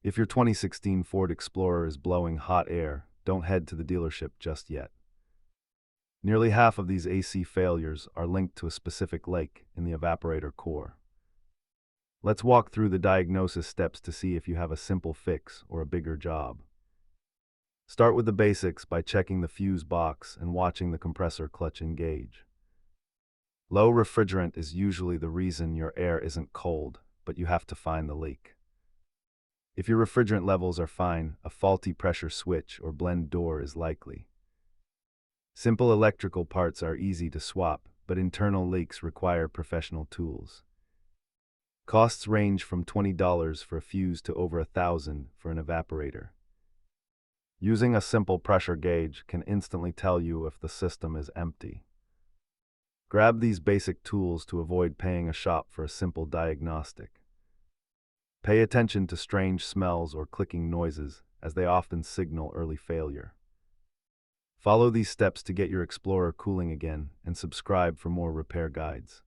If your 2016 Ford Explorer is blowing hot air, don't head to the dealership just yet. Nearly half of these AC failures are linked to a specific leak in the evaporator core. Let's walk through the diagnosis steps to see if you have a simple fix or a bigger job. Start with the basics by checking the fuse box and watching the compressor clutch engage. Low refrigerant is usually the reason your air isn't cold, but you have to find the leak. If your refrigerant levels are fine, a faulty pressure switch or blend door is likely. Simple electrical parts are easy to swap, but internal leaks require professional tools. Costs range from $20 for a fuse to over $1,000 for an evaporator. Using a simple pressure gauge can instantly tell you if the system is empty. Grab these basic tools to avoid paying a shop for a simple diagnostic. Pay attention to strange smells or clicking noises, as they often signal early failure. Follow these steps to get your Explorer cooling again and subscribe for more repair guides.